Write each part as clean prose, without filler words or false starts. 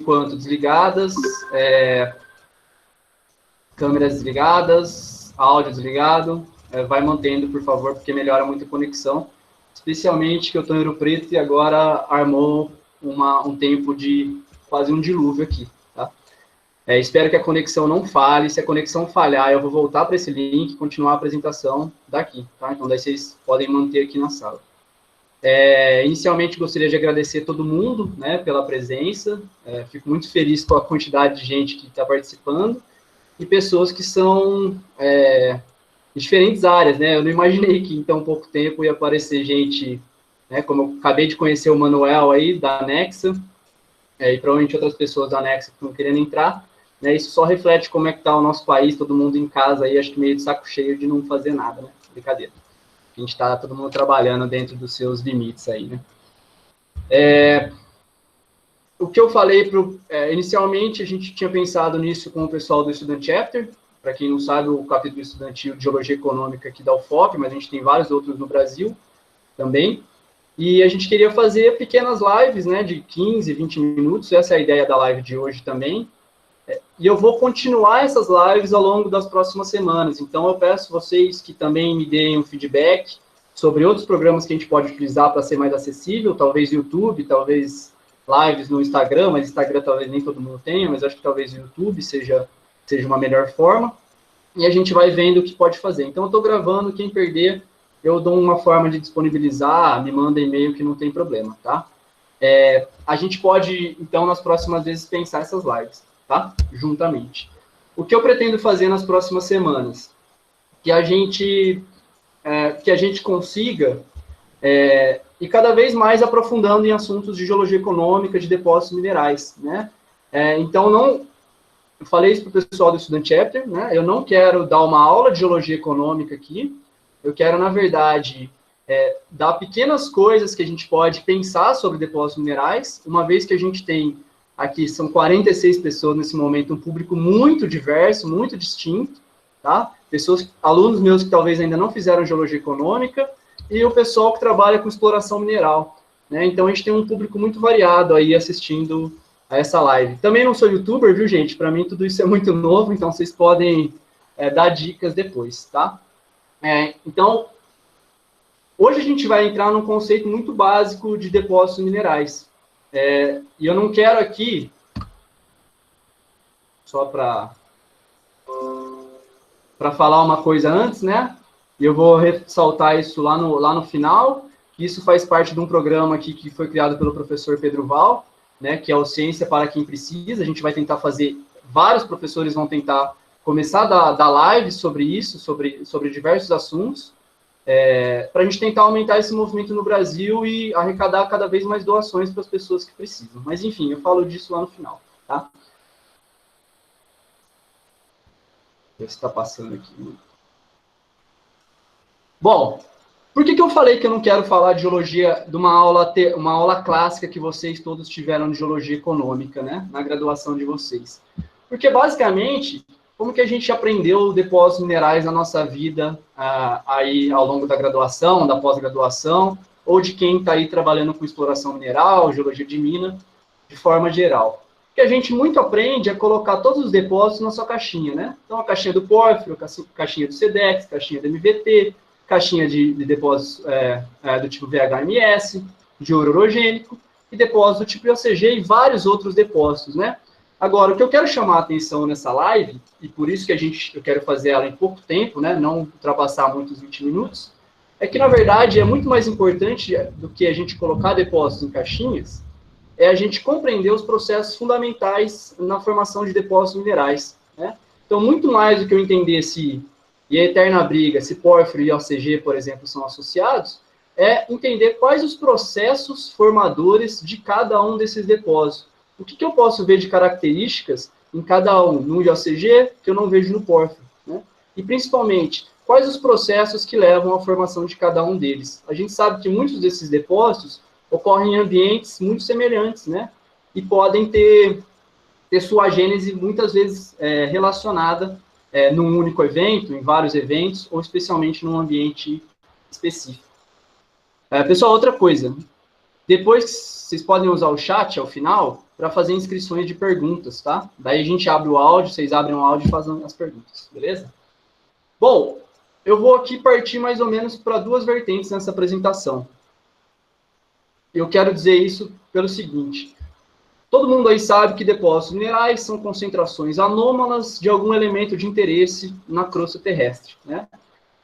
enquanto desligadas, câmeras desligadas, áudio desligado, vai mantendo, por favor, porque melhora muito a conexão, especialmente que eu estou em Ouro Preto e agora armou um tempo de quase um dilúvio aqui, tá? Espero que a conexão não falhe. Se a conexão falhar, eu vou voltar para esse link e continuar a apresentação daqui, tá? Então, daí vocês podem manter aqui na sala. Inicialmente, gostaria de agradecer a todo mundo, né, pela presença. Fico muito feliz com a quantidade de gente que está participando e pessoas que são de diferentes áreas, né? Eu não imaginei que em tão pouco tempo ia aparecer gente, né, como eu acabei de conhecer o Manuel aí, da Anexa, e provavelmente outras pessoas da Anexa que estão querendo entrar, né? Isso só reflete como é que está o nosso país, todo mundo em casa aí, acho que meio de saco cheio de não fazer nada, né? Brincadeira. A gente está todo mundo trabalhando dentro dos seus limites aí, né? O que eu falei, inicialmente, a gente tinha pensado nisso com o pessoal do Student Chapter. Para quem não sabe, o capítulo estudantil de Geologia Econômica aqui da UFOP, mas a gente tem vários outros no Brasil também. E a gente queria fazer pequenas lives, né, de 15, 20 minutos. Essa é a ideia da live de hoje também. E eu vou continuar essas lives ao longo das próximas semanas. Então, eu peço vocês que também me deem um feedback sobre outros programas que a gente pode utilizar para ser mais acessível, talvez YouTube, talvez lives no Instagram, mas Instagram talvez nem todo mundo tenha, mas acho que talvez o YouTube seja uma melhor forma. E a gente vai vendo o que pode fazer. Então, eu estou gravando, quem perder, eu dou uma forma de disponibilizar, me manda e-mail que não tem problema, tá? A gente pode, então, nas próximas vezes, pensar essas lives, tá? Juntamente. O que eu pretendo fazer nas próximas semanas? Que a gente consiga ir cada vez mais aprofundando em assuntos de geologia econômica, de depósitos minerais, né? Então, eu falei isso para o pessoal do Student Chapter, né? Eu não quero dar uma aula de geologia econômica aqui, eu quero, na verdade, dar pequenas coisas que a gente pode pensar sobre depósitos minerais, uma vez que a gente tem aqui, são 46 pessoas nesse momento, um público muito diverso, muito distinto, tá? Alunos meus que talvez ainda não fizeram geologia econômica, e o pessoal que trabalha com exploração mineral, né? Então, a gente tem um público muito variado aí assistindo a essa live. Também não sou youtuber, viu, gente? Para mim, tudo isso é muito novo, então vocês podem dar dicas depois, tá? Então, hoje a gente vai entrar num conceito muito básico de depósitos minerais. E eu não quero aqui, só para falar uma coisa antes, né? E eu vou ressaltar isso lá no final. Isso faz parte de um programa aqui que foi criado pelo professor Pedro Val, né, que é o Ciência para Quem Precisa. A gente vai tentar fazer, vários professores vão tentar começar a dar live sobre isso, sobre diversos assuntos, para a gente tentar aumentar esse movimento no Brasil e arrecadar cada vez mais doações para as pessoas que precisam. Mas, enfim, eu falo disso lá no final, tá? Ver se está passando aqui. Bom, por que eu falei que eu não quero falar de geologia, de uma aula clássica que vocês todos tiveram de geologia econômica, né, na graduação de vocês? Porque, basicamente, como que a gente aprendeu depósitos minerais na nossa vida aí ao longo da graduação, da pós-graduação, ou de quem está aí trabalhando com exploração mineral, geologia de mina, de forma geral? O que a gente muito aprende é colocar todos os depósitos na sua caixinha, né? Então, a caixinha do pórfiro, caixinha do SEDEX, caixinha do MVT, caixinha de depósitos do tipo VHMS, de ouro orogênico, e depósitos do tipo IOCG e vários outros depósitos, né? Agora, o que eu quero chamar a atenção nessa live, e por isso que eu quero fazer ela em pouco tempo, né, não ultrapassar muitos 20 minutos, é que, na verdade, é muito mais importante do que a gente colocar depósitos em caixinhas, a gente compreender os processos fundamentais na formação de depósitos minerais, né? Então, muito mais do que eu entender e a eterna briga, se pórfiro e OCG, por exemplo, são associados, é entender quais os processos formadores de cada um desses depósitos. O que eu posso ver de características em cada um, no IOCG, que eu não vejo no pórfiro, né? E, principalmente, quais os processos que levam à formação de cada um deles. A gente sabe que muitos desses depósitos ocorrem em ambientes muito semelhantes, né? E podem ter sua gênese muitas vezes relacionada num único evento, em vários eventos, ou especialmente num ambiente específico. Pessoal, outra coisa. Depois, vocês podem usar o chat ao final, para fazer inscrições de perguntas, tá? Daí a gente abre o áudio, vocês abrem o áudio e fazem as perguntas, beleza? Bom, eu vou aqui partir mais ou menos para duas vertentes nessa apresentação. Eu quero dizer isso pelo seguinte: todo mundo aí sabe que depósitos minerais são concentrações anômalas de algum elemento de interesse na crosta terrestre, né?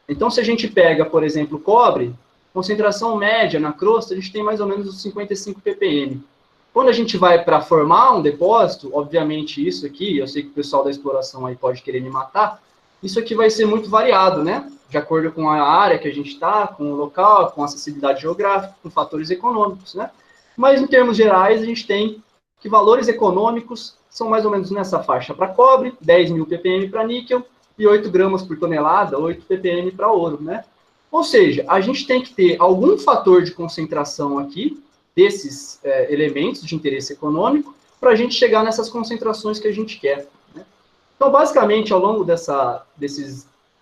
Então, se a gente pega, por exemplo, cobre, concentração média na crosta, a gente tem mais ou menos os 55 ppm. Quando a gente vai para formar um depósito, obviamente isso aqui, eu sei que o pessoal da exploração aí pode querer me matar, isso aqui vai ser muito variado, né? De acordo com a área que a gente está, com o local, com a acessibilidade geográfica, com fatores econômicos, né? Mas, em termos gerais, a gente tem que valores econômicos são mais ou menos nessa faixa para cobre, 10.000 ppm para níquel e 8 gramas por tonelada, 8 ppm para ouro, né? Ou seja, a gente tem que ter algum fator de concentração aqui, desses elementos de interesse econômico, para a gente chegar nessas concentrações que a gente quer, né? Então, basicamente, ao longo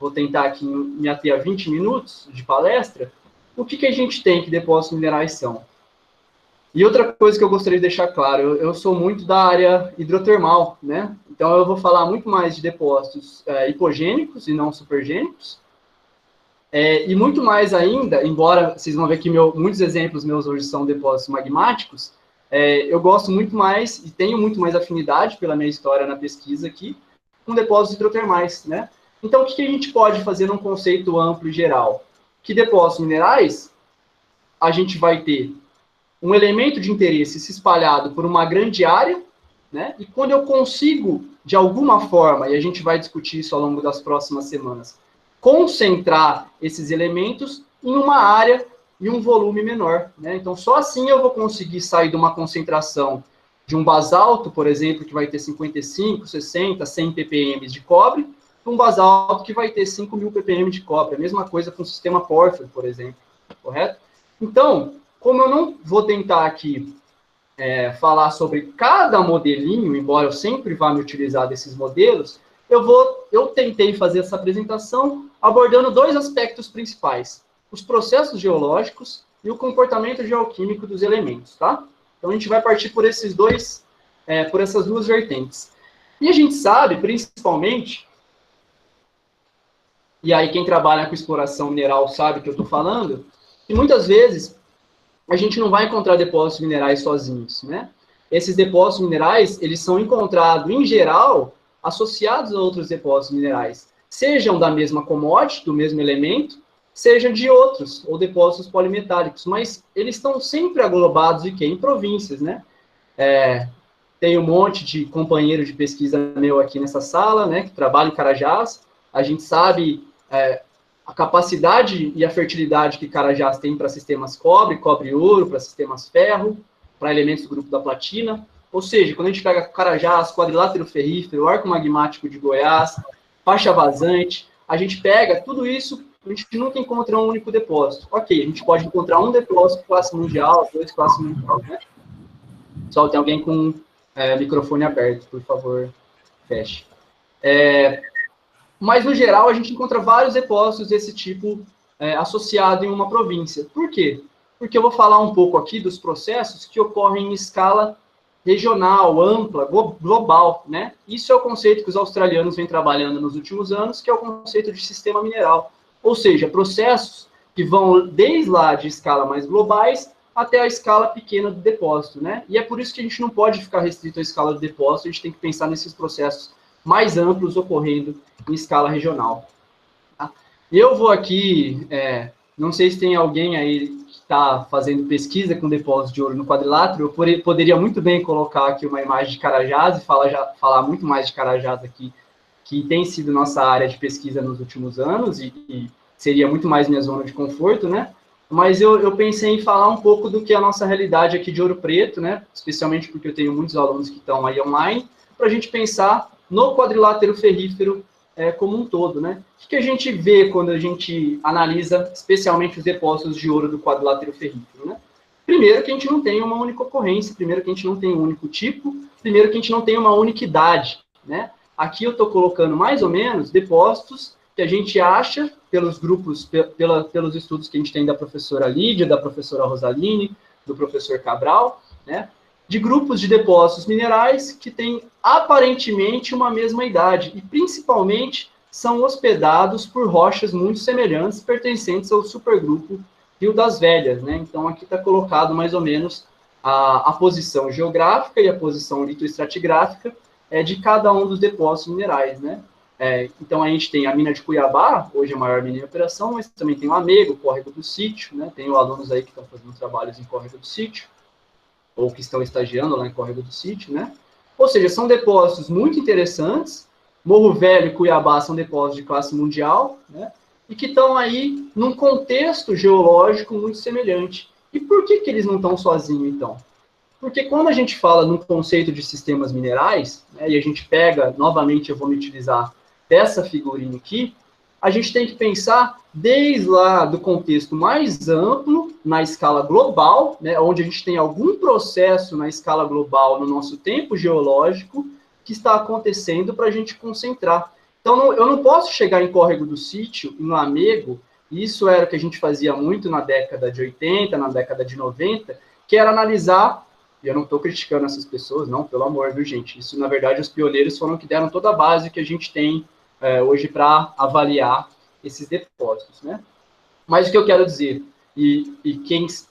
vou tentar aqui me ater a 20 minutos de palestra, o que a gente tem que depósitos minerais são? E outra coisa que eu gostaria de deixar claro, eu sou muito da área hidrotermal, né? Então, eu vou falar muito mais de depósitos hipogênicos e não supergênicos, e muito mais ainda, embora vocês vão ver que muitos exemplos meus hoje são depósitos magmáticos, eu gosto muito mais e tenho muito mais afinidade pela minha história na pesquisa aqui com depósitos hidrotermais, né? Então, o que a gente pode fazer num conceito amplo e geral? Que depósitos minerais, a gente vai ter um elemento de interesse se espalhado por uma grande área, né? E quando eu consigo, de alguma forma, e a gente vai discutir isso ao longo das próximas semanas, concentrar esses elementos em uma área e um volume menor, né? Então, só assim eu vou conseguir sair de uma concentração de um basalto, por exemplo, que vai ter 55, 60, 100 ppm de cobre, para um basalto que vai ter 5.000 ppm de cobre. A mesma coisa com o sistema pórfido, por exemplo, correto? Então, como eu não vou tentar aqui falar sobre cada modelinho, embora eu sempre vá me utilizar desses modelos, eu tentei fazer essa apresentação abordando dois aspectos principais: os processos geológicos e o comportamento geoquímico dos elementos, tá? Então a gente vai partir por essas duas vertentes. E a gente sabe, principalmente, e aí quem trabalha com exploração mineral sabe o que eu estou falando, que muitas vezes a gente não vai encontrar depósitos minerais sozinhos, né? Esses depósitos minerais, eles são encontrados, em geral, associados a outros depósitos minerais, sejam da mesma commodity, do mesmo elemento, sejam de outros, ou depósitos polimetálicos, mas eles estão sempre aglobados em províncias, né? Tem um monte de companheiro de pesquisa meu aqui nessa sala, né, que trabalha em Carajás. A gente sabe a capacidade e a fertilidade que Carajás tem para sistemas cobre e ouro, para sistemas ferro, para elementos do grupo da platina. Ou seja, quando a gente pega Carajás, quadrilátero ferrífero, arco magmático de Goiás, faixa vazante, a gente pega tudo isso, a gente nunca encontra um único depósito. Ok, a gente pode encontrar um depósito classe mundial, 2 classe mundial, né? Só tem alguém com microfone aberto, por favor, feche. Mas, no geral, a gente encontra vários depósitos desse tipo associado em uma província. Por quê? Porque eu vou falar um pouco aqui dos processos que ocorrem em escala regional, ampla, global, né? Isso é o conceito que os australianos vêm trabalhando nos últimos anos, que é o conceito de sistema mineral. Ou seja, processos que vão desde lá de escala mais globais até a escala pequena do depósito, né? E é por isso que a gente não pode ficar restrito à escala do depósito, a gente tem que pensar nesses processos mais amplos ocorrendo em escala regional. Tá? Eu vou aqui, não sei se tem alguém aí que está fazendo pesquisa com depósito de ouro no quadrilátero, eu poderia muito bem colocar aqui uma imagem de Carajás e falar muito mais de Carajás aqui, que tem sido nossa área de pesquisa nos últimos anos e seria muito mais minha zona de conforto, né? Mas eu pensei em falar um pouco do que é a nossa realidade aqui de Ouro Preto, né? Especialmente porque eu tenho muitos alunos que estão aí online, para a gente pensar no quadrilátero ferrífero como um todo, né? O que a gente vê quando a gente analisa especialmente os depósitos de ouro do quadrilátero ferrífero, né? Primeiro, que a gente não tem uma única ocorrência, primeiro que a gente não tem um único tipo, primeiro que a gente não tem uma unicidade, né? Aqui eu estou colocando mais ou menos depósitos que a gente acha pelos grupos, pelos estudos que a gente tem da professora Lídia, da professora Rosaline, do professor Cabral, né? de grupos de depósitos minerais que têm aparentemente uma mesma idade e principalmente são hospedados por rochas muito semelhantes pertencentes ao supergrupo Rio das Velhas, né? Então aqui está colocado mais ou menos a posição geográfica e a posição litoestratigráfica de cada um dos depósitos minerais, né? Então a gente tem a mina de Cuiabá, hoje a maior mina em operação, mas também tem o Amego, o Córrego do Sítio, né? Tem alunos aí que estão fazendo trabalhos em Córrego do Sítio, ou que estão estagiando lá em Córrego do Sítio, né? Ou seja, são depósitos muito interessantes. Morro Velho e Cuiabá são depósitos de classe mundial, né? E que estão aí num contexto geológico muito semelhante. E por que eles não estão sozinhos, então? Porque quando a gente fala no conceito de sistemas minerais, né, e a gente pega, novamente eu vou me utilizar dessa figurinha aqui, a gente tem que pensar desde lá do contexto mais amplo, na escala global, né, onde a gente tem algum processo na escala global no nosso tempo geológico que está acontecendo para a gente concentrar. Então, eu não posso chegar em Córrego do Sítio, em Lamego, e isso era o que a gente fazia muito na década de 80, na década de 90, que era analisar, e eu não estou criticando essas pessoas, não, pelo amor, viu, gente? Isso, na verdade, os pioneiros foram que deram toda a base que a gente tem hoje para avaliar esses depósitos, né? Mas o que eu quero dizer, e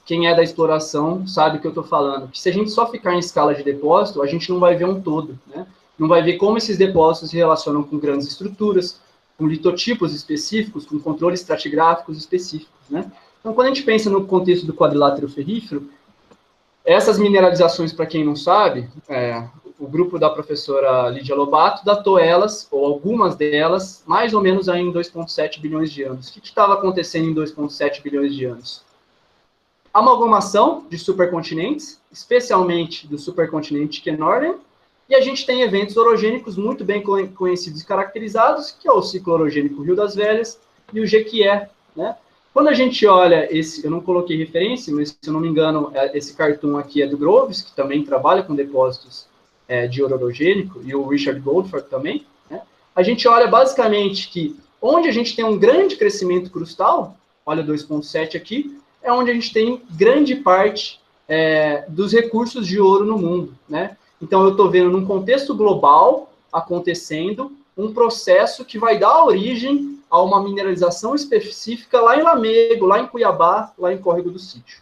quem é da exploração sabe o que eu estou falando, que se a gente só ficar em escala de depósito, a gente não vai ver um todo, né? Não vai ver como esses depósitos se relacionam com grandes estruturas, com litotipos específicos, com controles estratigráficos específicos, né? Então, quando a gente pensa no contexto do quadrilátero ferrífero, essas mineralizações, para quem não sabe, o grupo da professora Lídia Lobato datou elas, ou algumas delas, mais ou menos aí em 2,7 bilhões de anos. O que estava acontecendo em 2,7 bilhões de anos? Amalgamação de supercontinentes, especialmente do supercontinente Kenorren, e a gente tem eventos orogênicos muito bem conhecidos e caracterizados, que é o ciclo orogênico Rio das Velhas e o Jequié, né? Quando a gente olha esse, eu não coloquei referência, mas se eu não me engano, esse cartoon aqui é do Groves, que também trabalha com depósitos de ouro orogênico, e o Richard Goldfarb também, né? A gente olha basicamente que onde a gente tem um grande crescimento crustal, olha 2,7 aqui, é onde a gente tem grande parte dos recursos de ouro no mundo, né? Então eu estou vendo num contexto global acontecendo um processo que vai dar origem a uma mineralização específica lá em Lamego, lá em Cuiabá, lá em Córrego do Sítio.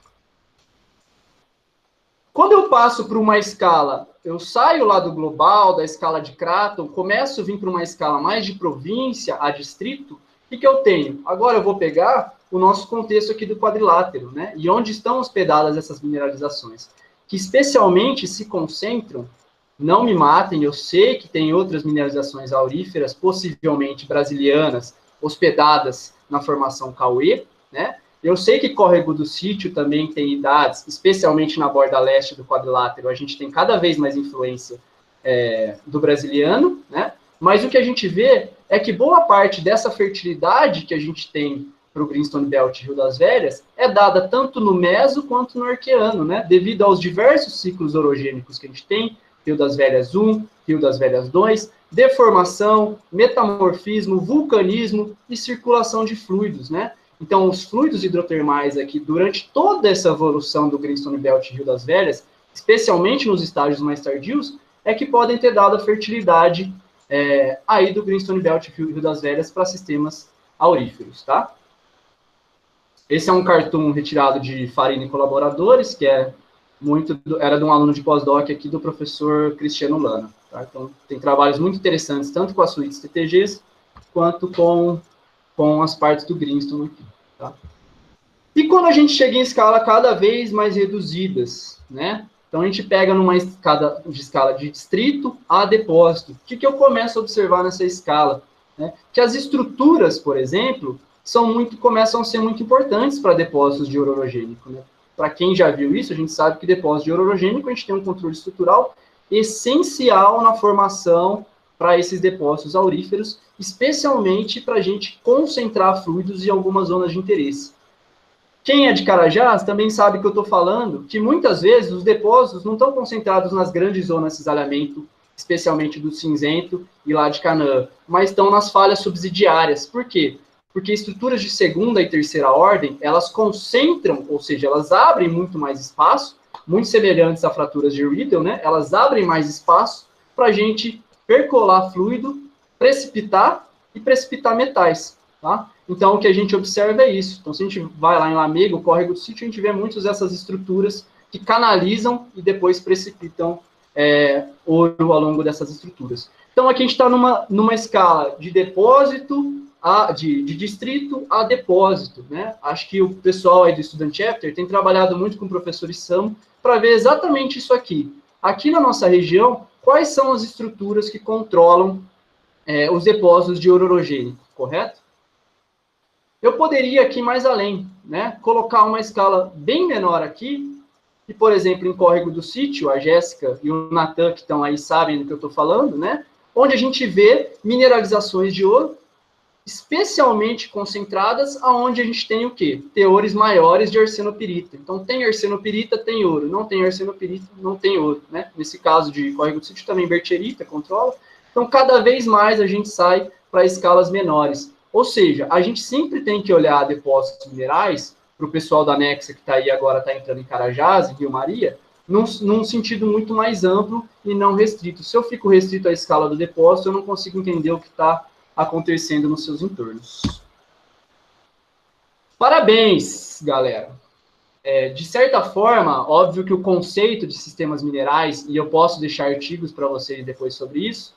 Quando eu passo para uma escala, eu saio lá do global, da escala de Craton, começo a vir para uma escala mais de província, a distrito, o que eu tenho? Agora eu vou pegar o nosso contexto aqui do quadrilátero, né? E onde estão hospedadas essas mineralizações, que especialmente se concentram, não me matem, eu sei que tem outras mineralizações auríferas, possivelmente brasilianas, hospedadas na formação Cauê, né? Eu sei que Córrego do Sítio também tem idades, especialmente na borda leste do quadrilátero, a gente tem cada vez mais influência do brasiliano, né? Mas o que a gente vê é que boa parte dessa fertilidade que a gente tem para o Greenstone Belt Rio das Velhas é dada tanto no Meso quanto no Arqueano, né? Devido aos diversos ciclos orogênicos que a gente tem, Rio das Velhas 1, Rio das Velhas 2, deformação, metamorfismo, vulcanismo e circulação de fluidos, né? Então, os fluidos hidrotermais aqui, durante toda essa evolução do Greenstone Belt Rio das Velhas, especialmente nos estágios mais tardios, é que podem ter dado a fertilidade aí do Greenstone Belt Rio das Velhas para sistemas auríferos, tá? Esse é um cartoon retirado de Farina e Colaboradores, que era de um aluno de pós-doc aqui do professor Cristiano Lana. Tá? Então, tem trabalhos muito interessantes, tanto com as suítes TTGs, quanto com as partes do Greenstone aqui. Tá? E quando a gente chega em escala cada vez mais reduzidas, né? Então, a gente pega numa escala de distrito a depósito. O que eu começo a observar nessa escala? Né? Que as estruturas, por exemplo, começam a ser muito importantes para depósitos de ouro orogênico, né? Para quem já viu isso, a gente sabe que depósito de ouro orogênico, a gente tem um controle estrutural essencial na formação para esses depósitos auríferos, especialmente para a gente concentrar fluidos em algumas zonas de interesse. Quem é de Carajás também sabe que eu estou falando que muitas vezes os depósitos não estão concentrados nas grandes zonas de cisalhamento, especialmente do Cinzento e lá de Canaã, mas estão nas falhas subsidiárias. Por quê? Porque estruturas de segunda e terceira ordem, elas concentram, ou seja, elas abrem muito mais espaço muito semelhantes a fraturas de Riedel, né? Elas abrem mais espaço para a gente percolar fluido, precipitar e precipitar metais, tá? Então, o que a gente observa é isso. Então, se a gente vai lá em Lamego, Córrego do Sítio, a gente vê muitas dessas estruturas que canalizam e depois precipitam ouro ao longo dessas estruturas. Então, aqui a gente está numa escala de depósito, de distrito a depósito, né? Acho que o pessoal aí do Student Chapter tem trabalhado muito com o professor Issamo para ver exatamente isso aqui. Aqui na nossa região, quais são as estruturas que controlam os depósitos de ouro orogênico, correto? Eu poderia aqui mais além, né? Colocar uma escala bem menor aqui, e, por exemplo, em Córrego do Sítio, a Jéssica e o Natan, que estão aí, sabem do que eu estou falando, né? Onde a gente vê mineralizações de ouro, especialmente concentradas, aonde a gente tem o quê? Teores maiores de arsenopirita. Então, tem arsenopirita, tem ouro. Não tem arsenopirita, não tem ouro, né? Nesse caso de Córrego do Sítio, também bertierita controla. Então, cada vez mais a gente sai para escalas menores. Ou seja, a gente sempre tem que olhar depósitos minerais, para o pessoal da Nexa que está aí agora, está entrando em Carajás, em Rio Maria, num sentido muito mais amplo e não restrito. Se eu fico restrito à escala do depósito, eu não consigo entender o que está acontecendo nos seus entornos. Parabéns, galera! De certa forma, óbvio que o conceito de sistemas minerais, e eu posso deixar artigos para vocês depois sobre isso,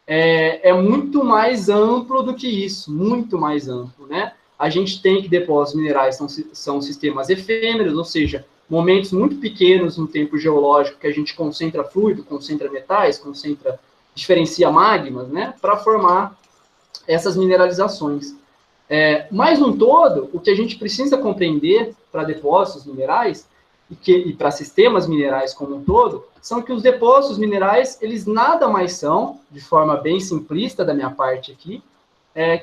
é muito mais amplo do que isso, muito mais amplo, né? A gente tem que depósitos minerais são sistemas efêmeros, ou seja, momentos muito pequenos no tempo geológico que a gente concentra fluido, concentra metais, diferencia magmas, né, para formar essas mineralizações. Mas, no todo, o que a gente precisa compreender para depósitos minerais e para sistemas minerais como um todo, são que os depósitos minerais, eles nada mais são, de forma bem simplista da minha parte aqui,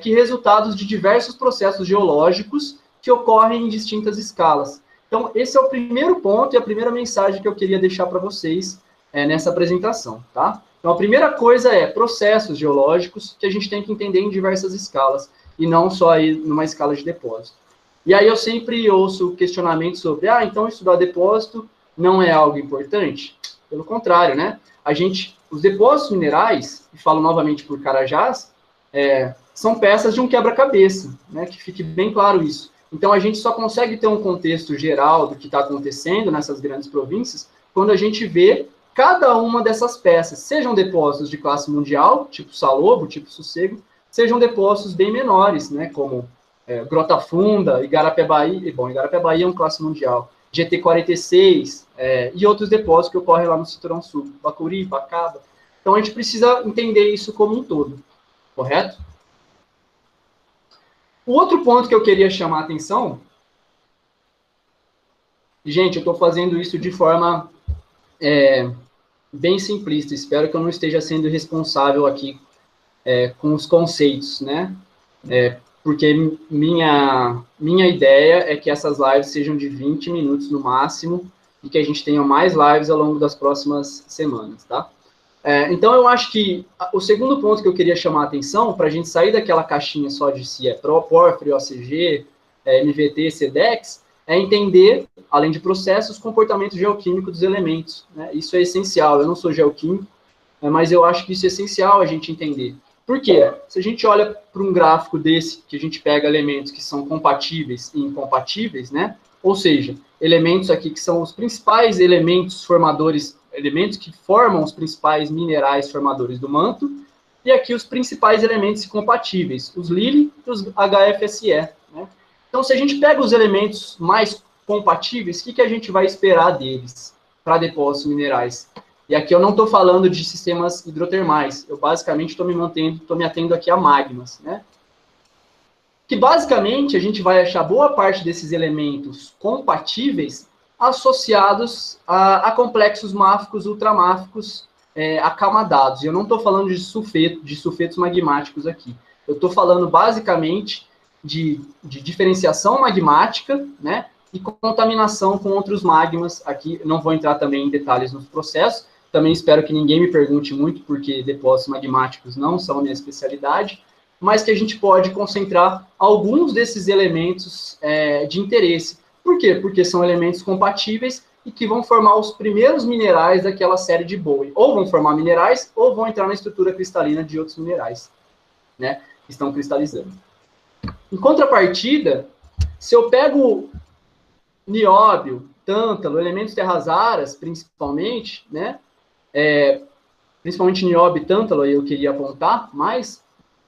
que resultados de diversos processos geológicos que ocorrem em distintas escalas. Então, esse é o primeiro ponto e a primeira mensagem que eu queria deixar para vocês nessa apresentação, tá? Então, a primeira coisa é processos geológicos que a gente tem que entender em diversas escalas, e não só aí numa escala de depósito. E aí eu sempre ouço questionamentos sobre, então estudar depósito não é algo importante? Pelo contrário, né? Os depósitos minerais, e falo novamente por Carajás, são peças de um quebra-cabeça, né? Que fique bem claro isso. Então, a gente só consegue ter um contexto geral do que está acontecendo nessas grandes províncias quando a gente vê cada uma dessas peças, sejam depósitos de classe mundial, tipo Salobo, tipo Sossego, sejam depósitos bem menores, né? Como Grota Funda, Igarapé-Bahia, bom, Igarapé-Bahia é um classe mundial, GT46, e outros depósitos que ocorrem lá no Cinturão Sul, Bacuri, Bacaba. Então, a gente precisa entender isso como um todo, correto? O outro ponto que eu queria chamar a atenção, gente, eu estou fazendo isso de forma bem simplista, espero que eu não esteja sendo responsável aqui com os conceitos, né? Porque minha ideia é que essas lives sejam de 20 minutos no máximo e que a gente tenha mais lives ao longo das próximas semanas, tá? Então, eu acho que o segundo ponto que eu queria chamar a atenção, para a gente sair daquela caixinha só de se é porfírio, OCG, MVT, SEDEX, é entender, além de processos, o comportamento geoquímico dos elementos, né? Isso é essencial. Eu não sou geoquímico, mas eu acho que isso é essencial a gente entender. Por quê? Se a gente olha para um gráfico desse, que a gente pega elementos que são compatíveis e incompatíveis, né? Ou seja, elementos aqui que são os principais elementos formadores, elementos que formam os principais minerais formadores do manto, e aqui os principais elementos compatíveis, os Lily e os HFSE, né? Então, se a gente pega os elementos mais compatíveis, o que a gente vai esperar deles para depósitos minerais? E aqui eu não estou falando de sistemas hidrotermais, eu basicamente estou me atendo aqui a magmas, né? Que basicamente a gente vai achar boa parte desses elementos compatíveis associados a complexos máficos, ultramáficos, acamadados. E eu não estou falando de sulfetos magmáticos aqui. Eu estou falando basicamente de diferenciação magmática, né? E contaminação com outros magmas. Aqui não vou entrar também em detalhes nos processos. Também espero que ninguém me pergunte muito, porque depósitos magmáticos não são a minha especialidade, mas que a gente pode concentrar alguns desses elementos de interesse. Por quê? Porque são elementos compatíveis e que vão formar os primeiros minerais daquela série de Bowie. Ou vão formar minerais, ou vão entrar na estrutura cristalina de outros minerais, né, que estão cristalizando. Em contrapartida, se eu pego nióbio, tântalo, elementos terras raras, principalmente, né, principalmente nióbio e tântalo, aí eu queria apontar mais,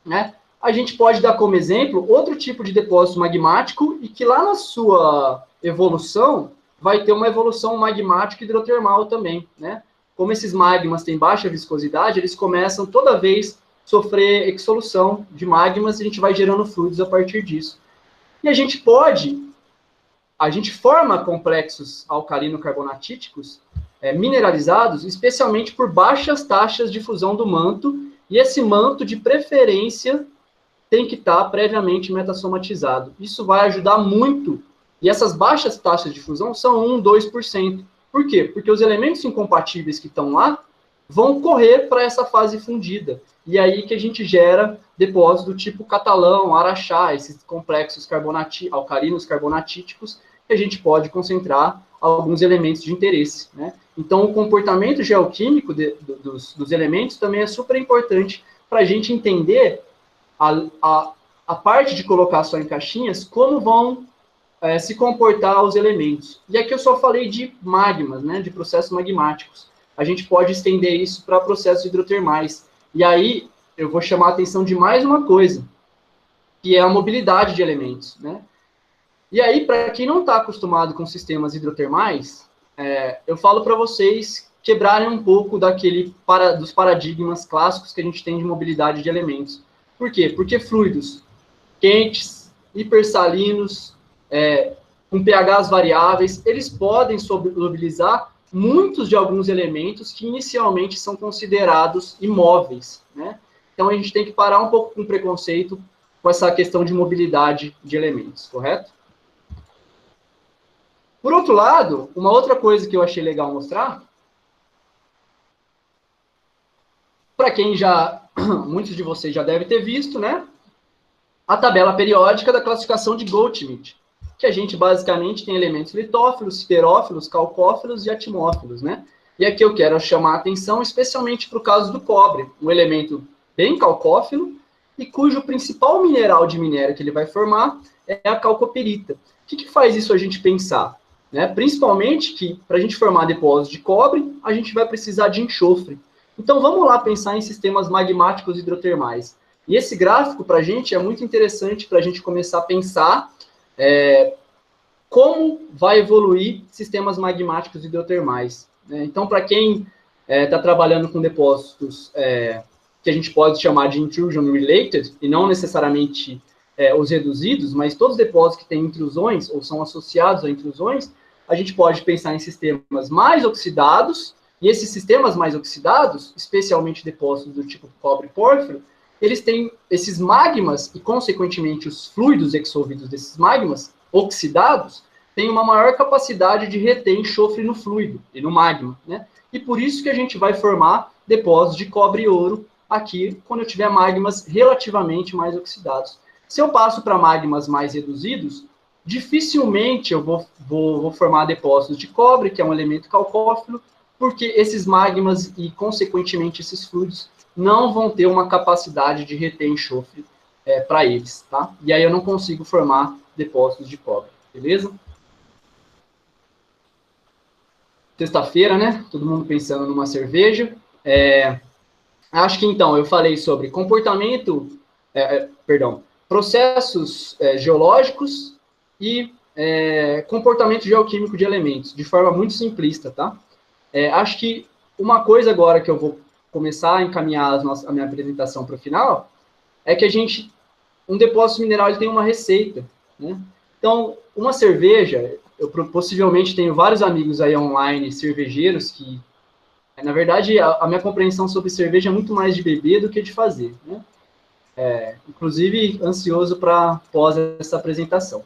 né, a gente pode dar como exemplo outro tipo de depósito magmático e que lá na sua evolução vai ter uma evolução magmática hidrotermal também, né? Como esses magmas têm baixa viscosidade, eles começam toda vez sofrer exsolução de magmas e a gente vai gerando fluidos a partir disso. E a gente forma complexos alcalino-carbonatíticos mineralizados, especialmente por baixas taxas de fusão do manto, e esse manto, de preferência, tem que estar previamente metasomatizado. Isso vai ajudar muito, e essas baixas taxas de fusão são 1, 2%. Por quê? Porque os elementos incompatíveis que estão lá vão correr para essa fase fundida. E aí que a gente gera depósitos do tipo catalão, araxá, esses complexos alcalinos carbonatíticos, que a gente pode concentrar alguns elementos de interesse, né? Então, o comportamento geoquímico dos elementos também é super importante para a gente entender a parte de colocar só em caixinhas, como vão se comportar os elementos. E aqui eu só falei de magmas, né, de processos magmáticos. A gente pode estender isso para processos hidrotermais. E aí eu vou chamar a atenção de mais uma coisa, que é a mobilidade de elementos, né? E aí, para quem não está acostumado com sistemas hidrotermais, eu falo para vocês quebrarem um pouco dos paradigmas clássicos que a gente tem de mobilidade de elementos. Por quê? Porque fluidos quentes, hipersalinos, com pHs variáveis, eles podem solubilizar muitos de alguns elementos que inicialmente são considerados imóveis, né? Então, a gente tem que parar um pouco com o preconceito com essa questão de mobilidade de elementos, correto? Por outro lado, uma outra coisa que eu achei legal mostrar, para quem muitos de vocês já devem ter visto, né? A tabela periódica da classificação de Goldschmidt, que a gente basicamente tem elementos litófilos, siderófilos, calcófilos e atimófilos, né? E aqui eu quero chamar a atenção especialmente para o caso do cobre, um elemento bem calcófilo e cujo principal mineral de minério que ele vai formar é a calcopirita. O que faz isso a gente pensar? Né? Principalmente que, para a gente formar depósitos de cobre, a gente vai precisar de enxofre. Então, vamos lá pensar em sistemas magmáticos hidrotermais. E esse gráfico, para a gente, é muito interessante para a gente começar a pensar como vai evoluir sistemas magmáticos hidrotermais. Né? Então, para quem está trabalhando com depósitos que a gente pode chamar de intrusion-related, e não necessariamente os reduzidos, mas todos os depósitos que têm intrusões, ou são associados a intrusões, a gente pode pensar em sistemas mais oxidados, e esses sistemas mais oxidados, especialmente depósitos do tipo cobre pórfiro, eles têm esses magmas, e consequentemente os fluidos exsolvidos desses magmas, oxidados, têm uma maior capacidade de reter enxofre no fluido e no magma, né? E por isso que a gente vai formar depósitos de cobre e ouro aqui, quando eu tiver magmas relativamente mais oxidados. Se eu passo para magmas mais reduzidos, dificilmente eu vou formar depósitos de cobre, que é um elemento calcófilo, porque esses magmas e, consequentemente, esses fluidos não vão ter uma capacidade de reter enxofre para eles, tá? E aí eu não consigo formar depósitos de cobre, beleza? Sexta-feira, né? Todo mundo pensando numa cerveja. Acho que, então, eu falei sobre processos geológicos e comportamento geoquímico de elementos, de forma muito simplista, tá? Acho que uma coisa agora que eu vou começar a encaminhar a minha apresentação para o final é que um depósito mineral ele tem uma receita, né? Então, uma cerveja, eu possivelmente tenho vários amigos aí online, cervejeiros, que, na verdade, a minha compreensão sobre cerveja é muito mais de beber do que de fazer, né? Inclusive, ansioso para pós essa apresentação.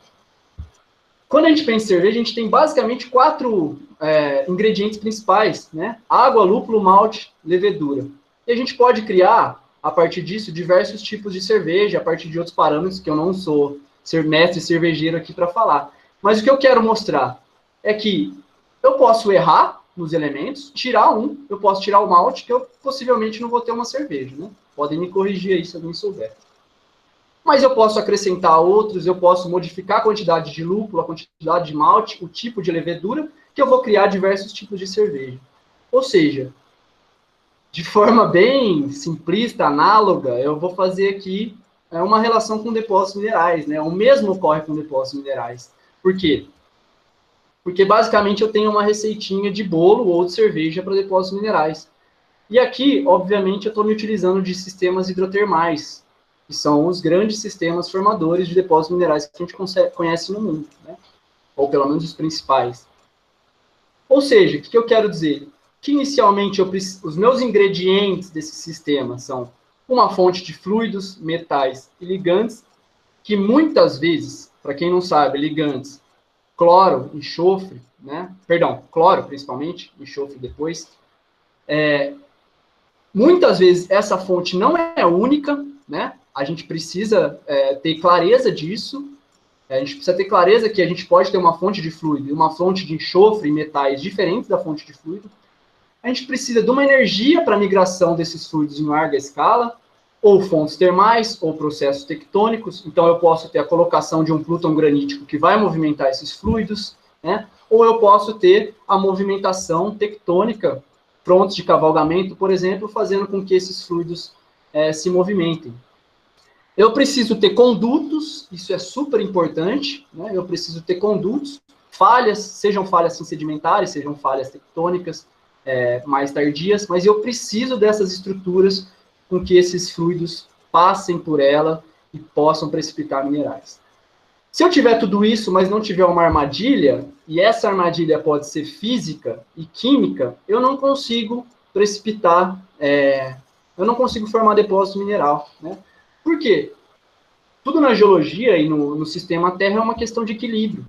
Quando a gente pensa em cerveja, a gente tem basicamente 4 ingredientes principais, né? Água, lúpulo, malte, levedura. E a gente pode criar, a partir disso, diversos tipos de cerveja, a partir de outros parâmetros, que eu não sou mestre cervejeiro aqui para falar. Mas o que eu quero mostrar é que eu posso errar nos elementos, tirar um, eu posso tirar o malte, que eu possivelmente não vou ter uma cerveja, né? Podem me corrigir aí se alguém souber. Mas eu posso acrescentar outros, eu posso modificar a quantidade de lúpulo, a quantidade de malte, o tipo de levedura, que eu vou criar diversos tipos de cerveja. Ou seja, de forma bem simplista, análoga, eu vou fazer aqui uma relação com depósitos minerais, né? O mesmo ocorre com depósitos minerais. Por quê? Porque basicamente eu tenho uma receitinha de bolo ou de cerveja para depósitos minerais. E aqui, obviamente, eu estou me utilizando de sistemas hidrotermais, que são os grandes sistemas formadores de depósitos minerais que a gente conhece no mundo, né? Ou pelo menos os principais. Ou seja, o que eu quero dizer? Que inicialmente os meus ingredientes desse sistema são uma fonte de fluidos, metais e ligantes, que muitas vezes, para quem não sabe, ligantes, cloro, enxofre, né? Perdão, cloro principalmente, enxofre depois. Muitas vezes essa fonte não é única, né? A gente precisa ter clareza disso. A gente precisa ter clareza que a gente pode ter uma fonte de fluido e uma fonte de enxofre e metais diferentes da fonte de fluido. A gente precisa de uma energia para a migração desses fluidos em larga escala, ou fontes termais, ou processos tectônicos. Então, eu posso ter a colocação de um plutão granítico que vai movimentar esses fluidos, né? Ou eu posso ter a movimentação tectônica, frontes de cavalgamento, por exemplo, fazendo com que esses fluidos se movimentem. Eu preciso ter condutos, isso é super importante, né? Eu preciso ter condutos, falhas, sejam falhas sedimentares, sejam falhas tectônicas, mais tardias, mas eu preciso dessas estruturas com que esses fluidos passem por ela e possam precipitar minerais. Se eu tiver tudo isso, mas não tiver uma armadilha, e essa armadilha pode ser física e química, eu não consigo precipitar, eu não consigo formar depósito mineral, né? Por quê? Tudo na geologia e no sistema Terra é uma questão de equilíbrio,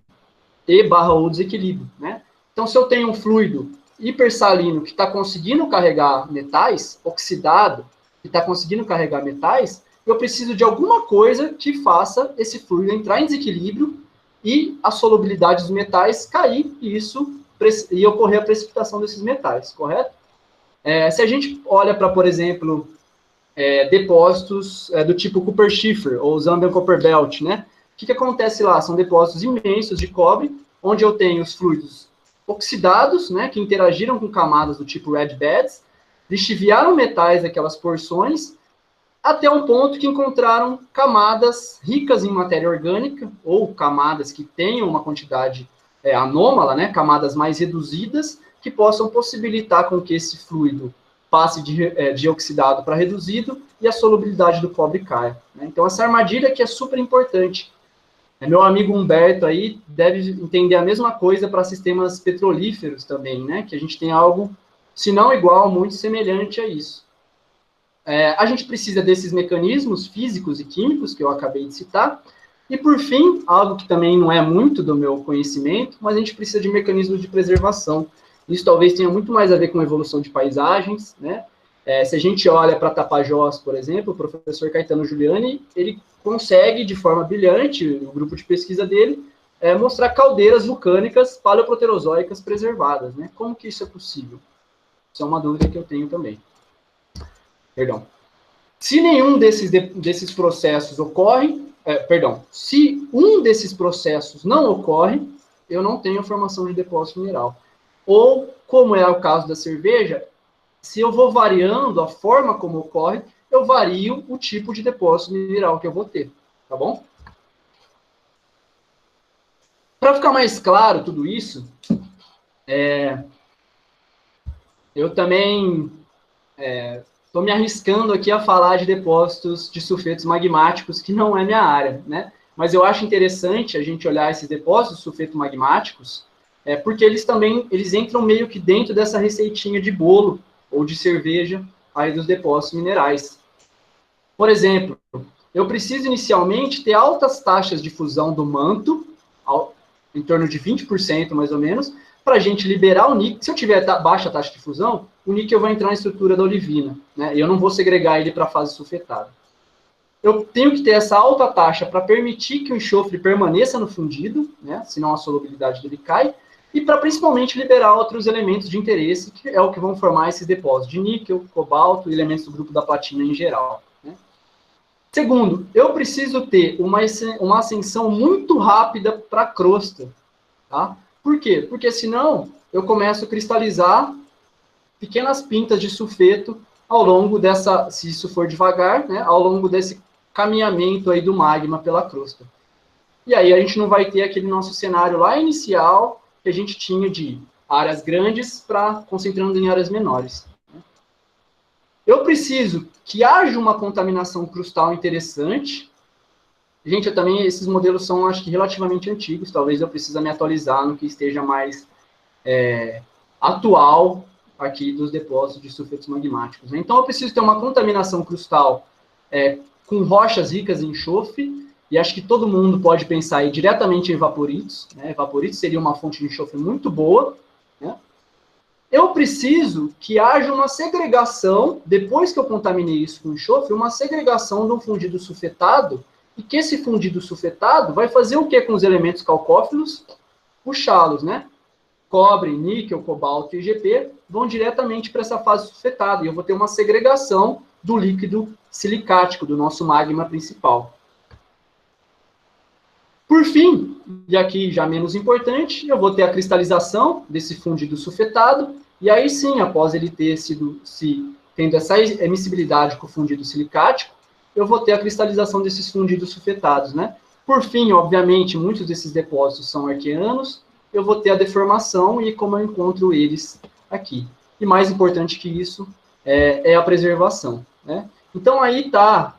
E/O desequilíbrio, né? Então, se eu tenho um fluido hipersalino que está conseguindo carregar metais, oxidado, que está conseguindo carregar metais, eu preciso de alguma coisa que faça esse fluido entrar em desequilíbrio e a solubilidade dos metais cair e ocorrer a precipitação desses metais, correto? Se a gente olha para, por exemplo, depósitos do tipo Cooper-Schiefer ou Zambian Copper Belt, né? O que acontece lá? São depósitos imensos de cobre, onde eu tenho os fluidos oxidados, né, que interagiram com camadas do tipo red beds, lixiviaram metais daquelas porções, até um ponto que encontraram camadas ricas em matéria orgânica, ou camadas que tenham uma quantidade anômala, né, camadas mais reduzidas, que possam possibilitar com que esse fluido passe de oxidado para reduzido e a solubilidade do cobre caia, né? Então, essa armadilha aqui é super importante. Meu amigo Humberto aí deve entender a mesma coisa para sistemas petrolíferos também, né? Que a gente tem algo, se não igual, muito semelhante a isso. A gente precisa desses mecanismos físicos e químicos que eu acabei de citar. E, por fim, algo que também não é muito do meu conhecimento, mas a gente precisa de mecanismos de preservação. Isso talvez tenha muito mais a ver com a evolução de paisagens, né? Se a gente olha para Tapajós, por exemplo, o professor Caetano Giuliani, ele consegue, de forma brilhante, o grupo de pesquisa dele, mostrar caldeiras vulcânicas paleoproterozoicas preservadas, né? Como que isso é possível? Isso é uma dúvida que eu tenho também. Perdão. Se nenhum desses processos ocorre, se um desses processos não ocorre, eu não tenho formação de depósito mineral. Ou, como é o caso da cerveja, se eu vou variando a forma como ocorre, eu vario o tipo de depósito mineral que eu vou ter, tá bom? Para ficar mais claro tudo isso, eu também estou me arriscando aqui a falar de depósitos de sulfetos magmáticos, que não é minha área, né? Mas eu acho interessante a gente olhar esses depósitos de sulfetos magmáticos, porque eles entram meio que dentro dessa receitinha de bolo ou de cerveja aí dos depósitos minerais. Por exemplo, eu preciso inicialmente ter altas taxas de fusão do manto, em torno de 20% mais ou menos, para a gente liberar o níquel. Se eu tiver baixa taxa de fusão, o níquel vai entrar na estrutura da olivina, né? E eu não vou segregar ele para a fase sulfetada. Eu tenho que ter essa alta taxa para permitir que o enxofre permaneça no fundido, né? Senão a solubilidade dele cai. e para principalmente liberar outros elementos de interesse, que é o que vão formar esses depósitos de níquel, cobalto e elementos do grupo da platina em geral. Né? Segundo, eu preciso ter uma ascensão muito rápida para a crosta. Tá? Por quê? Porque senão eu começo a cristalizar pequenas pintas de sulfeto ao longo dessa, se isso for devagar, né, ao longo desse caminhamento aí do magma pela crosta. E aí a gente não vai ter aquele nosso cenário lá inicial que a gente tinha de áreas grandes para concentrando em áreas menores. Eu preciso que haja uma contaminação crustal interessante. Gente, esses modelos são, acho que, relativamente antigos. Talvez eu precise me atualizar no que esteja mais atual aqui dos depósitos de sulfetos magmáticos. Né? Então, eu preciso ter uma contaminação crustal com rochas ricas em enxofre, e acho que todo mundo pode pensar aí diretamente em evaporitos. Né? Evaporitos seria uma fonte de enxofre muito boa. Né? Eu preciso que haja uma segregação, depois que eu contaminei isso com enxofre, uma segregação de um fundido sulfetado, e que esse fundido sulfetado vai fazer o que com os elementos calcófilos? Puxá-los, né? Cobre, níquel, cobalto e IgP vão diretamente para essa fase sulfetada, e eu vou ter uma segregação do líquido silicático do nosso magma principal. Por fim, e aqui já menos importante, eu vou ter a cristalização desse fundido sulfetado, e aí sim, após ele ter tendo essa emissibilidade com o fundido silicático, eu vou ter a cristalização desses fundidos sulfetados, né? Por fim, obviamente, muitos desses depósitos são arqueanos, eu vou ter a deformação e como eu encontro eles aqui. E mais importante que isso é a preservação, né? Então aí está,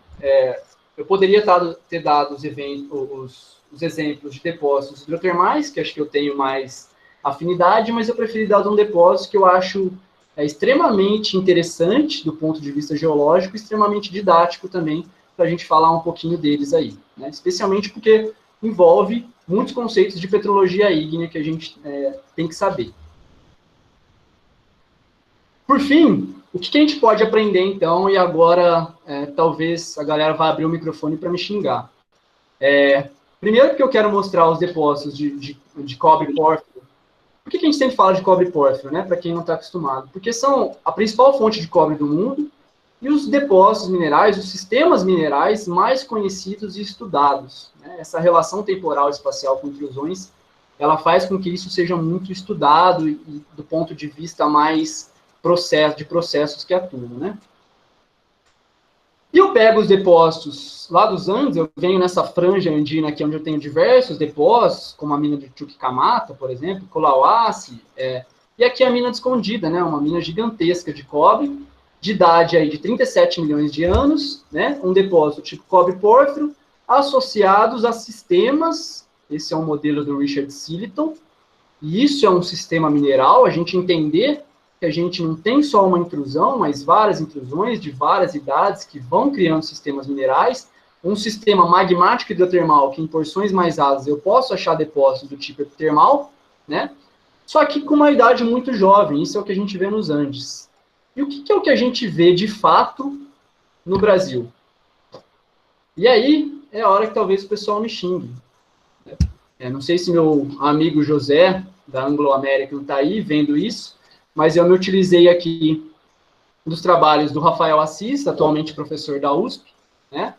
eu poderia ter dado os exemplos de depósitos hidrotermais, que acho que eu tenho mais afinidade, mas eu preferi dar um depósito que eu acho extremamente interessante do ponto de vista geológico, extremamente didático também, para a gente falar um pouquinho deles aí, né? Especialmente porque envolve muitos conceitos de petrologia ígnea que a gente tem que saber. Por fim, o que a gente pode aprender então, e agora talvez a galera vá abrir o microfone para me xingar. Primeiro porque eu quero mostrar os depósitos de cobre pórfiro. Por que a gente sempre fala de cobre pórfiro, né? Para quem não está acostumado. Porque são a principal fonte de cobre do mundo e os depósitos minerais, os sistemas minerais mais conhecidos e estudados. Né? Essa relação temporal e espacial com intrusões, ela faz com que isso seja muito estudado e do ponto de vista mais de processos que atuam, né? E eu pego os depósitos lá dos Andes, eu venho nessa franja andina aqui, onde eu tenho diversos depósitos, como a mina de Chuquicamata, por exemplo, Colauassi, e aqui a mina de Escondida, né, uma mina gigantesca de cobre, de idade aí de 37 milhões de anos, né, um depósito tipo cobre pórfiro, associados a sistemas, esse é um modelo do Richard Sillton, e isso é um sistema mineral, a gente entender que a gente não tem só uma intrusão, mas várias intrusões de várias idades que vão criando sistemas minerais, um sistema magmático hidrotermal que em porções mais rasas eu posso achar depósitos do tipo epitermal, né? Só que com uma idade muito jovem, isso é o que a gente vê nos Andes. E o que é o que a gente vê de fato no Brasil? E aí é a hora que talvez o pessoal me xingue. Não sei se meu amigo José, da Anglo American, está aí vendo isso, mas eu me utilizei aqui dos trabalhos do Rafael Assis, atualmente professor da USP, né?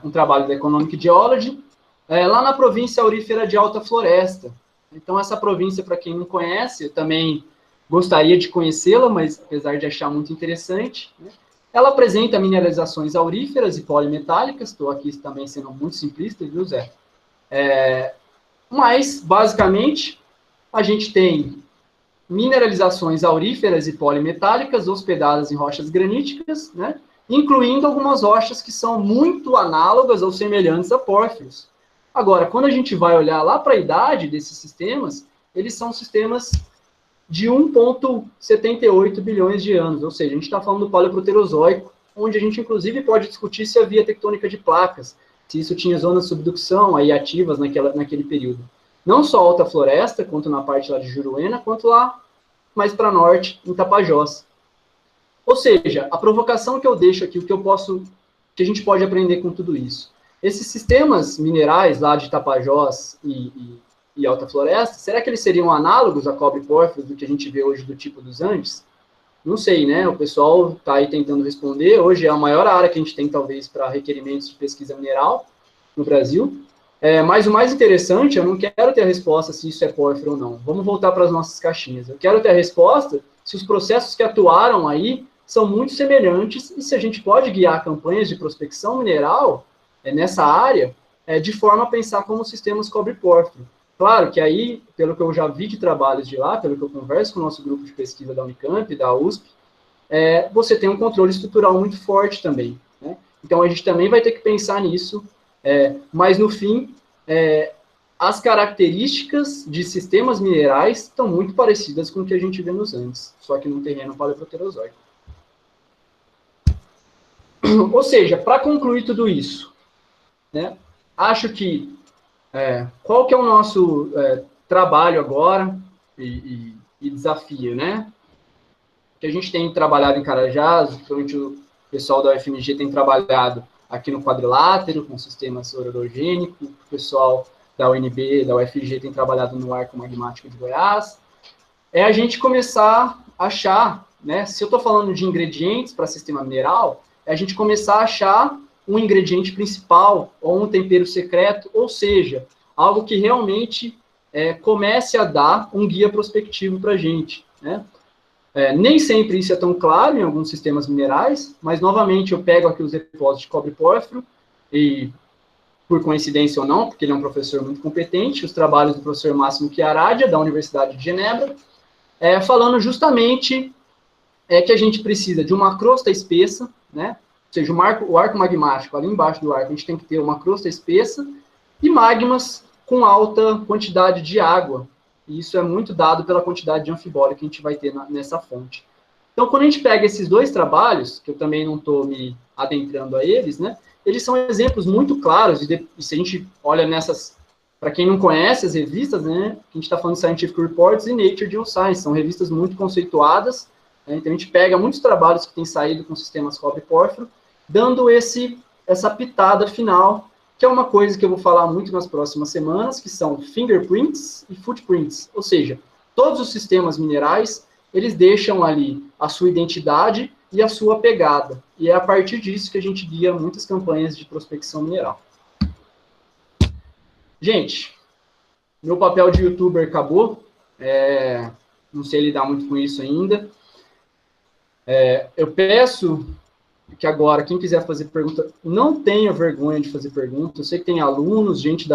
Um trabalho da Economic Geology, lá na província aurífera de Alta Floresta. Então, essa província, para quem não conhece, eu também gostaria de conhecê-la, mas apesar de achar muito interessante, né? Ela apresenta mineralizações auríferas e polimetálicas, estou aqui também sendo muito simplista, viu, Zé? Mas, basicamente, a gente tem mineralizações auríferas e polimetálicas hospedadas em rochas graníticas, né? Incluindo algumas rochas que são muito análogas ou semelhantes a pórfiros. Agora, quando a gente vai olhar lá para a idade desses sistemas, eles são sistemas de 1,78 bilhões de anos, ou seja, a gente está falando do Paleoproterozoico, onde a gente, inclusive, pode discutir se havia tectônica de placas, se isso tinha zonas de subducção aí ativas naquele período. Não só Alta Floresta, quanto na parte lá de Juruena, quanto lá mais para norte, em Tapajós. Ou seja, a provocação que eu deixo aqui, que a gente pode aprender com tudo isso. Esses sistemas minerais lá de Tapajós e e alta floresta, será que eles seriam análogos a cobre pórfiros do que a gente vê hoje do tipo dos Andes? Não sei, né? O pessoal está aí tentando responder. Hoje é a maior área que a gente tem, talvez, para requerimentos de pesquisa mineral no Brasil. Mas o mais interessante, eu não quero ter a resposta se isso é pórfiro ou não. Vamos voltar para as nossas caixinhas. Eu quero ter a resposta se os processos que atuaram aí são muito semelhantes e se a gente pode guiar campanhas de prospecção mineral nessa área de forma a pensar como sistemas cobre-pórfiro. Claro que aí, pelo que eu já vi de trabalhos de lá, pelo que eu converso com o nosso grupo de pesquisa da Unicamp, da USP, você tem um controle estrutural muito forte também, né? Então, a gente também vai ter que pensar nisso, mas, no fim, as características de sistemas minerais estão muito parecidas com o que a gente vê nos Andes, só que num terreno paleoproterozoico. Ou seja, para concluir tudo isso, né, acho que qual que é o nosso trabalho agora e desafio, né? Que a gente tem trabalhado em Carajás, principalmente o pessoal da UFMG tem trabalhado aqui no quadrilátero, com sistema sororogênico, o pessoal da UNB, da UFG, tem trabalhado no arco magmático de Goiás, a gente começar a achar, né? Se eu estou falando de ingredientes para sistema mineral, a gente começar a achar um ingrediente principal, ou um tempero secreto, ou seja, algo que realmente comece a dar um guia prospectivo para a gente, né? Nem sempre isso é tão claro em alguns sistemas minerais, mas, novamente, eu pego aqui os depósitos de cobre pórfiro, e, por coincidência ou não, porque ele é um professor muito competente, os trabalhos do professor Máximo Chiaradia, da Universidade de Genebra, falando justamente que a gente precisa de uma crosta espessa, né? Ou seja, o arco magmático, ali embaixo do arco, a gente tem que ter uma crosta espessa e magmas com alta quantidade de água. E isso é muito dado pela quantidade de anfibólio que a gente vai ter nessa fonte. Então, quando a gente pega esses dois trabalhos, que eu também não estou me adentrando a eles, né? Eles são exemplos muito claros, e se a gente olha nessas, para quem não conhece as revistas, né? A gente está falando de Scientific Reports e Nature Geoscience, são revistas muito conceituadas, né? Então a gente pega muitos trabalhos que têm saído com sistemas cobre-pórfiro, dando essa pitada final, que é uma coisa que eu vou falar muito nas próximas semanas, que são fingerprints e footprints, ou seja, todos os sistemas minerais, eles deixam ali a sua identidade e a sua pegada, e é a partir disso que a gente guia muitas campanhas de prospecção mineral. Gente, meu papel de youtuber acabou, não sei lidar muito com isso ainda. Eu peço que agora, quem quiser fazer pergunta, não tenha vergonha de fazer pergunta. Eu sei que tem alunos, gente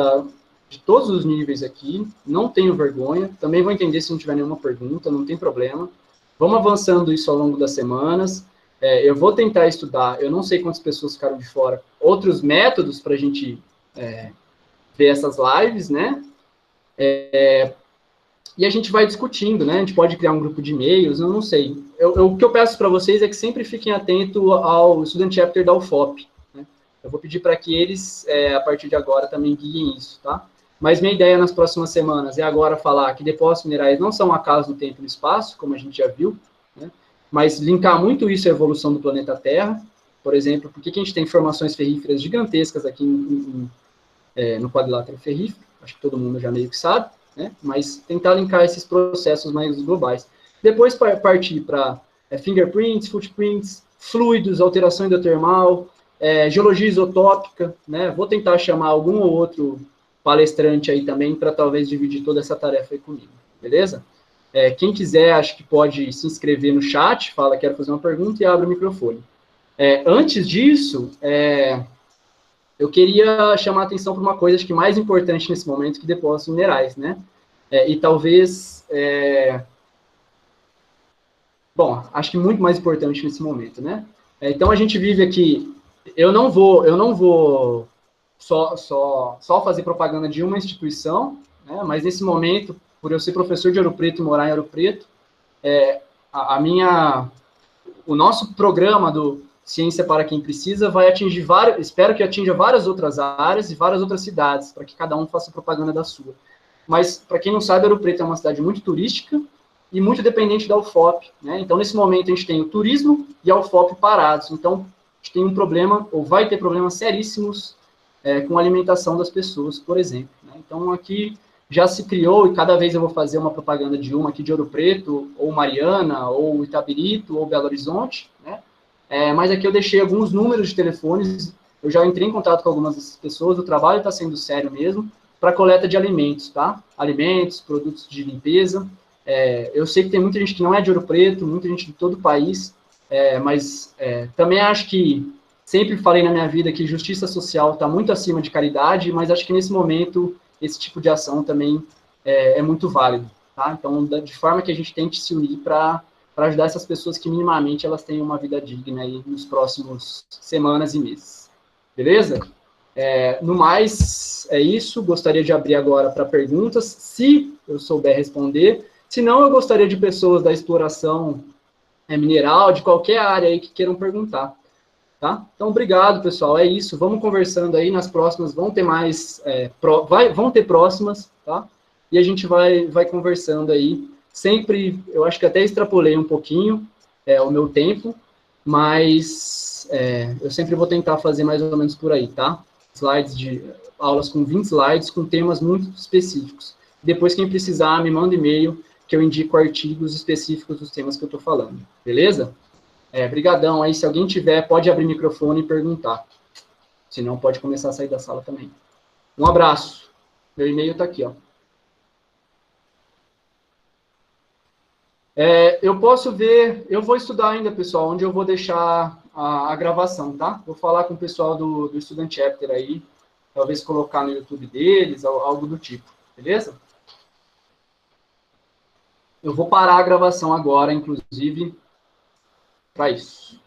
de todos os níveis aqui, não tenho vergonha. Também vou entender se não tiver nenhuma pergunta, não tem problema. Vamos avançando isso ao longo das semanas. Eu vou tentar estudar, eu não sei quantas pessoas ficaram de fora, outros métodos para a gente ver essas lives, né? E a gente vai discutindo, né? A gente pode criar um grupo de e-mails, eu não sei. O que eu peço para vocês é que sempre fiquem atentos ao Student Chapter da UFOP, né? Eu vou pedir para que eles, a partir de agora, também guiem isso, tá? Mas minha ideia nas próximas semanas é agora falar que depósitos minerais não são acaso no tempo e no espaço, como a gente já viu, né? Mas linkar muito isso à evolução do planeta Terra. Por exemplo, por que a gente tem formações ferríferas gigantescas aqui no quadrilátero ferrífero? Acho que todo mundo já meio que sabe, né? Mas tentar linkar esses processos mais globais. Depois partir para fingerprints, footprints, fluidos, alteração endotermal, geologia isotópica, né? Vou tentar chamar algum ou outro palestrante aí também para talvez dividir toda essa tarefa aí comigo, beleza? Quem quiser, acho que pode se inscrever no chat, fala quero fazer uma pergunta e abre o microfone. Antes disso, eu queria chamar a atenção para uma coisa, acho que mais importante nesse momento, que depósitos minerais, né? E talvez, bom, acho que muito mais importante nesse momento, né? Então, a gente vive aqui, eu não vou só fazer propaganda de uma instituição, né? Mas nesse momento, por eu ser professor de Ouro Preto e morar em Ouro Preto, o nosso programa do Ciência para Quem Precisa vai atingir espero que atinja várias outras áreas e várias outras cidades, para que cada um faça propaganda da sua. Mas, para quem não sabe, Ouro Preto é uma cidade muito turística e muito dependente da UFOP, né? Então, nesse momento, a gente tem o turismo e a UFOP parados. Então, a gente tem um problema, ou vai ter problemas seríssimos com a alimentação das pessoas, por exemplo, né? Então, aqui, já se criou, e cada vez eu vou fazer uma propaganda de uma aqui de Ouro Preto, ou Mariana, ou Itabirito, ou Belo Horizonte, né? Mas aqui eu deixei alguns números de telefones, eu já entrei em contato com algumas pessoas, o trabalho está sendo sério mesmo, para coleta de alimentos, tá? Alimentos, produtos de limpeza. Eu sei que tem muita gente que não é de Ouro Preto, muita gente de todo o país, mas também acho que, sempre falei na minha vida que justiça social está muito acima de caridade, mas acho que nesse momento esse tipo de ação também é muito válido, tá? Então, de forma que a gente tente se unir para ajudar essas pessoas que minimamente elas tenham uma vida digna aí nos próximos semanas e meses. Beleza? No mais, é isso. Gostaria de abrir agora para perguntas, se eu souber responder. Se não, eu gostaria de pessoas da exploração mineral, de qualquer área aí que queiram perguntar. Tá? Então, obrigado, pessoal. É isso. Vamos conversando aí. Nas próximas vão ter mais... vão ter próximas, tá? E a gente vai conversando aí. Sempre, eu acho que até extrapolei um pouquinho o meu tempo, mas eu sempre vou tentar fazer mais ou menos por aí, tá? Aulas com 20 slides, com temas muito específicos. Depois, quem precisar, me manda e-mail, que eu indico artigos específicos dos temas que eu estou falando. Beleza? Brigadão aí, se alguém tiver, pode abrir o microfone e perguntar. Se não, pode começar a sair da sala também. Um abraço. Meu e-mail está aqui, ó. Eu posso ver, eu vou estudar ainda, pessoal, onde eu vou deixar a gravação, tá? Vou falar com o pessoal do Student Chapter aí, talvez colocar no YouTube deles, algo do tipo, beleza? Eu vou parar a gravação agora, inclusive, para isso.